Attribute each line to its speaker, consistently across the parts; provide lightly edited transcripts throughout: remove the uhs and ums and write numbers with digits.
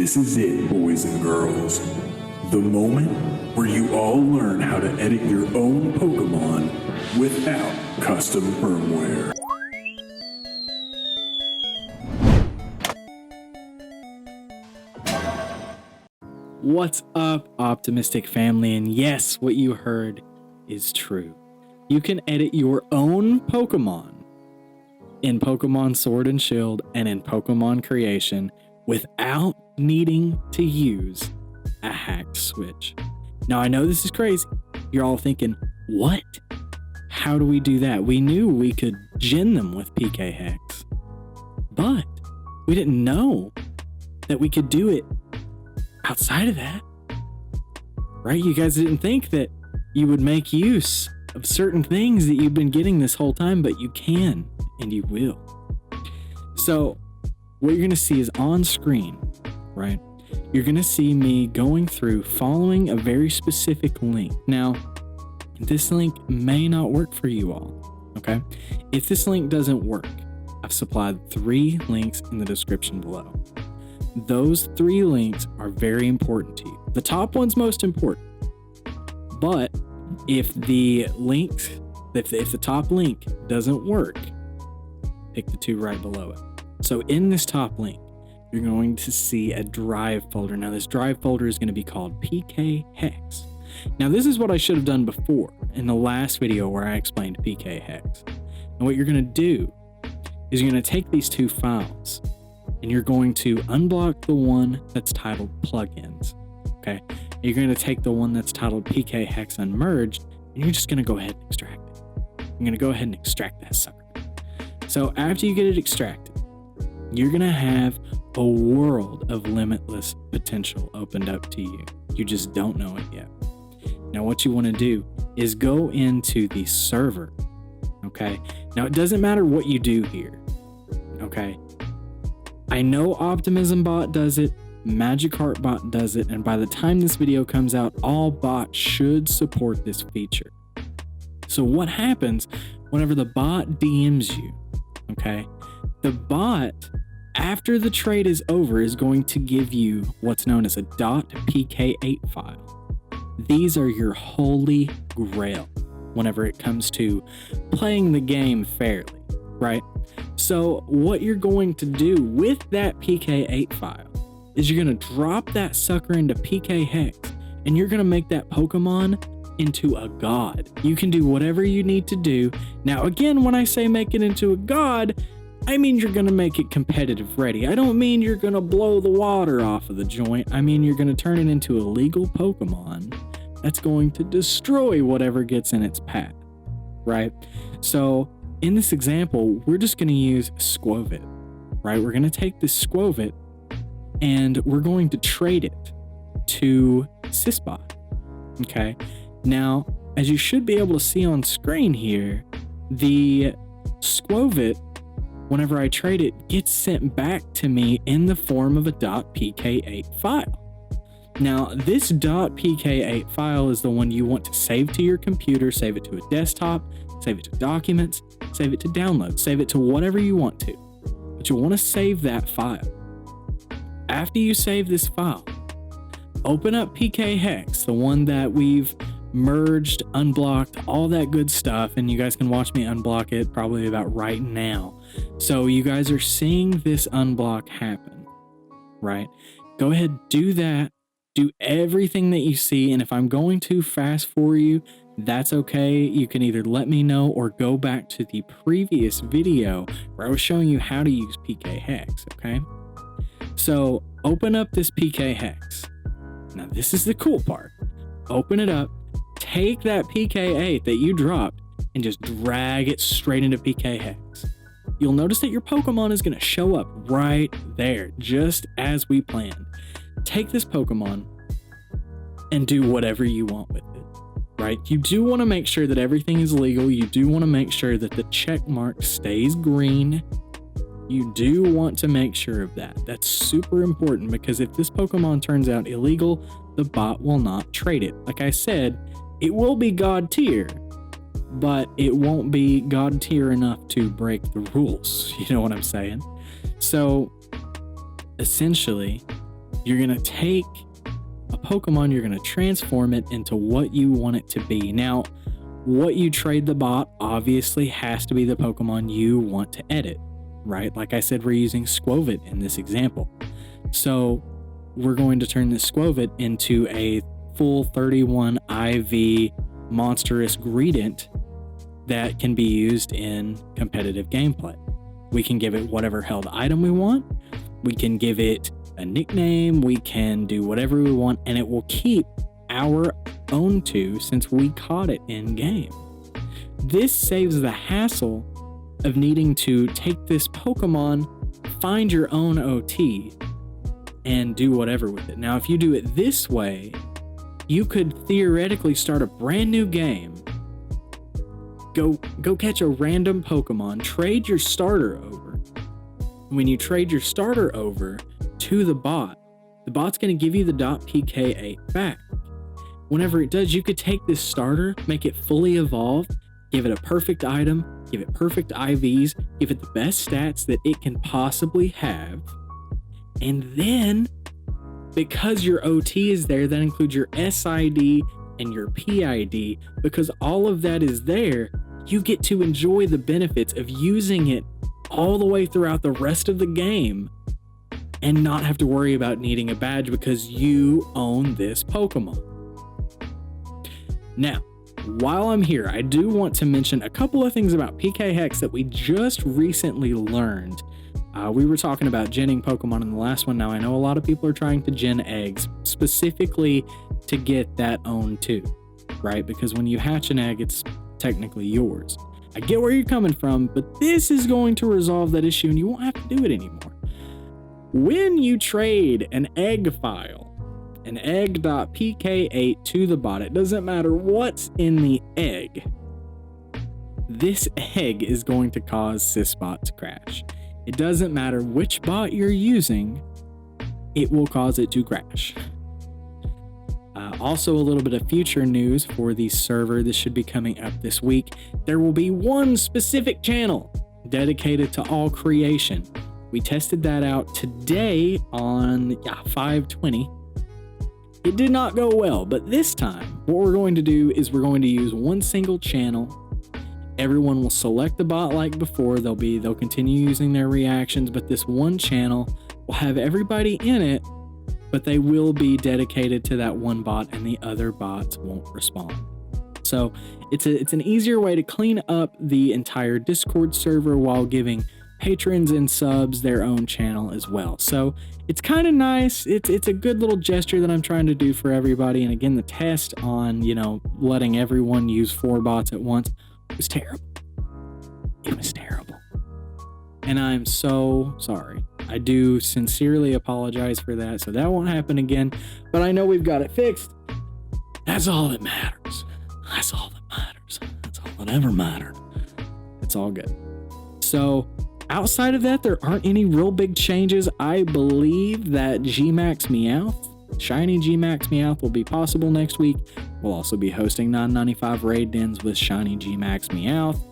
Speaker 1: This is it, boys and girls. The moment where you all learn how to edit your own Pokémon without custom firmware.
Speaker 2: What's up, optimistic family? And yes, what you heard is true. You can edit your own Pokemon in Pokemon Sword and Shield and in Pokemon Creation without needing to use a hacked switch. Now, I know this is crazy. You're all thinking, what? How do we do that? We knew we could gen them with PKHeX, but we didn't know that we could do it outside of that, right? You guys didn't think that you would make use of certain things that you've been getting this whole time, but you can and you will. So what you're going to see is on screen, right? You're going to see me going through following a very specific link. Now, this link may not work for you all, okay? If this link doesn't work, I've supplied 3 links in the description below. Those 3 links are very important to you. The top one's most important, but if the top link doesn't work, pick the 2 right below it. So in this top link, you're going to see a drive folder. Now this drive folder is going to be called PKHeX. Now this is what I should have done before in the last video where I explained PKHeX. And what you're going to do is you're going to take these 2 files and you're going to unblock the one that's titled plugins. Okay. You're going to take the one that's titled PKHeX unmerged and you're just going to go ahead and extract it. You're going to go ahead and extract that sucker. So after you get it extracted, you're going to have a world of limitless potential opened up to you. You just don't know it yet. Now what you want to do is go into the server. Okay. Now it doesn't matter what you do here. Okay. I know Optimism Bot does it, Magikarp Bot does it, and by the time this video comes out, all bots should support this feature. So what happens whenever the bot DMs you, okay? The bot, after the trade is over, is going to give you what's known as a .pk8 file. These are your holy grail whenever it comes to playing the game fairly, right? So what you're going to do with that PK8 file is you're going to drop that sucker into PKHeX and you're going to make that Pokemon into a god. You can do whatever you need to do. Now, again, when I say make it into a god, I mean you're going to make it competitive ready. I don't mean you're going to blow the water off of the joint. I mean you're going to turn it into a legal Pokemon that's going to destroy whatever gets in its path, right? So in this example, we're just going to use Squovit, right? We're going to take this Squovit and we're going to trade it to SysBot, okay? Now, as you should be able to see on screen here, the Squovit, whenever I trade it, gets sent back to me in the form of a .pk8 file. Now, this .pk8 file is the one you want to save to your computer, save it to a desktop, save it to documents, save it to download, save it to whatever you want to. But you want to save that file. After you save this file, open up PKHeX, the one that we've merged, unblocked, all that good stuff, and you guys can watch me unblock it probably about right now. So you guys are seeing this unblock happen, right? Go ahead, do that. Do everything that you see, and if I'm going too fast for you, that's okay. You can either let me know or go back to the previous video where I was showing you how to use PKHeX, okay? So open up this PKHeX. Now this is the cool part. Open it up, take that PK8 that you dropped and just drag it straight into PKHeX. You'll notice that your Pokemon is going to show up right there, just as we planned. Take this Pokemon and do whatever you want with it, right? You do want to make sure that everything is legal. You do want to make sure that the check mark stays green. You do want to make sure of that. That's super important because if this Pokemon turns out illegal, the bot will not trade it. Like I said, it will be God tier, but it won't be God tier enough to break the rules. You know what I'm saying? So essentially, You're going to take a Pokemon, you're going to transform it into what you want it to be. Now, what you trade the bot obviously has to be the Pokemon you want to edit, right? Like I said, we're using Squovit in this example. So we're going to turn this Squovit into a full 31 IV monstrous Greedent that can be used in competitive gameplay. We can give it whatever held item we want. We can give it a nickname. We can do whatever we want, and it will keep our own two since we caught it in game. This saves the hassle of needing to take this Pokemon, find your own OT, and do whatever with it. Now, if you do it this way, you could theoretically start a brand new game, go catch a random Pokemon, trade your starter over. When you trade your starter over to the bot's going to give you the .PKH back. Whenever it does, you could take this starter, make it fully evolved, give it a perfect item, give it perfect IVs, give it the best stats that it can possibly have. And then, because your OT is there, that includes your SID and your PID, because all of that is there, you get to enjoy the benefits of using it all the way throughout the rest of the game and not have to worry about needing a badge because you own this Pokemon. Now, while I'm here, I do want to mention a couple of things about PKHeX that we just recently learned. We were talking about genning Pokemon in the last one. Now, I know a lot of people are trying to gen eggs specifically to get that own too, right? Because when you hatch an egg, it's technically yours. I get where you're coming from, but this is going to resolve that issue and you won't have to do it anymore. When you trade an egg file, an egg.pk8 to the bot, it doesn't matter what's in the egg, this egg is going to cause SysBot to crash. It doesn't matter which bot you're using, it will cause it to crash. Also, a little bit of future news for the server. This should be coming up this week. There will be one specific channel dedicated to all creation. We tested that out today on 5/20. It did not go well, but this time what we're going to do is we're going to use one single channel. Everyone will select the bot like before. They'll continue using their reactions, but this one channel will have everybody in it, but they will be dedicated to that one bot and the other bots won't respond. So it's an easier way to clean up the entire Discord server while giving patrons and subs their own channel as well. So it's kind of nice. It's a good little gesture that I'm trying to do for everybody. And again, the test on, letting everyone use 4 bots at once was terrible. It was terrible. And I'm so sorry. I do sincerely apologize for that. So that won't happen again. But I know we've got it fixed. That's all that matters. That's all that matters. That's all that ever mattered. It's all good. So outside of that, there aren't any real big changes. I believe that Gmax Meowth, Shiny Gmax Meowth will be possible next week. We'll also be hosting 995 raid dens with Shiny Gmax Meowth.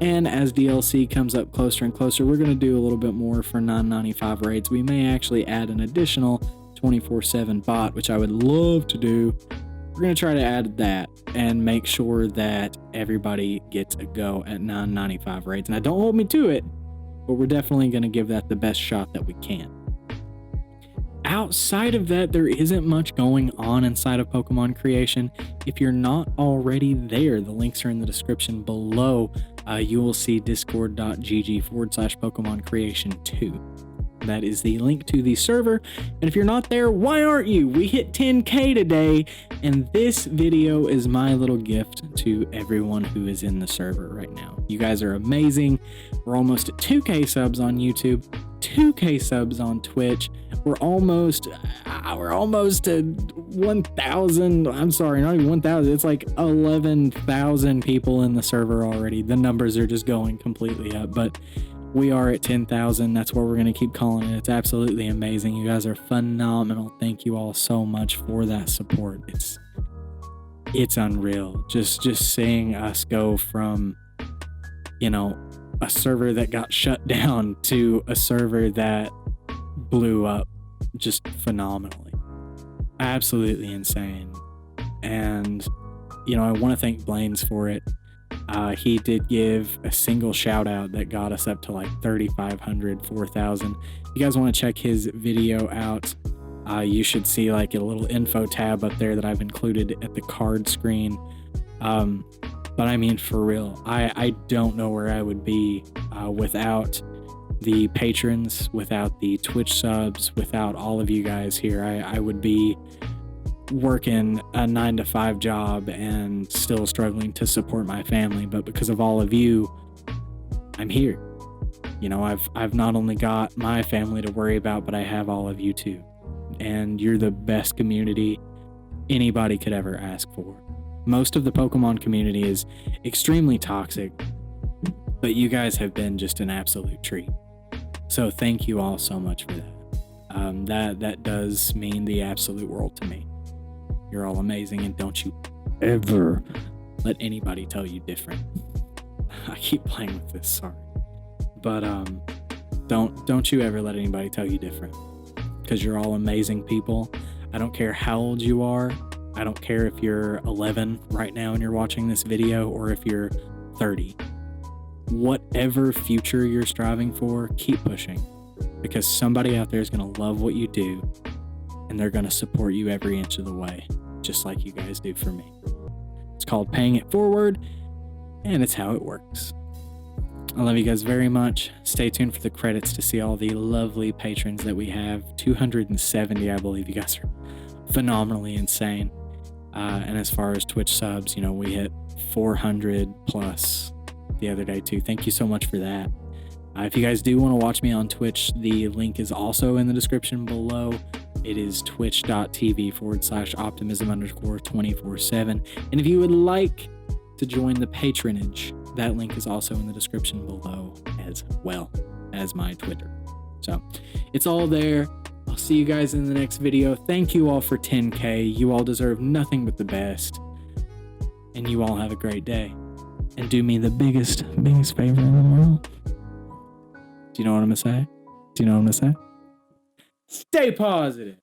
Speaker 2: And as DLC comes up closer and closer, we're going to do a little bit more for 995 raids. We may actually add an additional 24/7 bot, which I would love to do. We're going to try to add that and make sure that everybody gets a go at 995 raids. Now, don't hold me to it, but we're definitely going to give that the best shot that we can. Outside of that, there isn't much going on inside of Pokemon creation. If you're not already there, the links are in the description below. You will see discord.gg/Pokemon creation 2. That is the link to the server. And if you're not there, why aren't you? We hit 10K today, and this video is my little gift to everyone who is in the server right now. You guys are amazing. We're almost at 2K subs on YouTube, 2K subs on Twitch. We're almost to 1,000. I'm sorry, not even 1,000. It's like 11,000 people in the server already. The numbers are just going completely up, but we are at 10,000. That's what we're going to keep calling it. It's absolutely amazing. You guys are phenomenal. Thank you all so much for that support. It's unreal. Just seeing us go from, a server that got shut down to a server that blew up just phenomenally. Absolutely insane. And, you know, I want to thank Blaine's for it. He did give a single shout out that got us up to like 3,500, 4,000. If you guys want to check his video out, you should see like a little info tab up there that I've included at the card screen. But I mean, for real, I don't know where I would be without the patrons, without the Twitch subs, without all of you guys here. I would be working a 9-to-5 job and still struggling to support my family, but because of all of you, I'm here. You know, I've not only got my family to worry about, but I have all of you too. And you're the best community anybody could ever ask for. Most of the Pokemon community is extremely toxic, but you guys have been just an absolute treat. So thank you all so much for that. That does mean the absolute world to me. You're all amazing, and don't you ever let anybody tell you different. I keep playing with this, sorry. But don't you ever let anybody tell you different, because you're all amazing people. I don't care how old you are. I don't care if you're 11 right now and you're watching this video, or if you're 30. Whatever future you're striving for, keep pushing, because somebody out there is going to love what you do, and they're going to support you every inch of the way, just like you guys do for me. It's called paying it forward, and it's how it works. I love you guys very much. Stay tuned for the credits to see all the lovely patrons that we have. 270, I believe. You guys are phenomenally insane. And as far as Twitch subs, you know, we hit 400 plus the other day too. Thank you so much for that. If you guys do want to watch me on Twitch, the link is also in the description below. It is twitch.tv/optimism_247. And if you would like to join the patronage, that link is also in the description below, as well as my Twitter. So it's all there. I'll see you guys in the next video. Thank you all for 10K. You all deserve nothing but the best. And you all have a great day. And do me the biggest favor in the world. Do you know what I'm gonna say? Stay positive.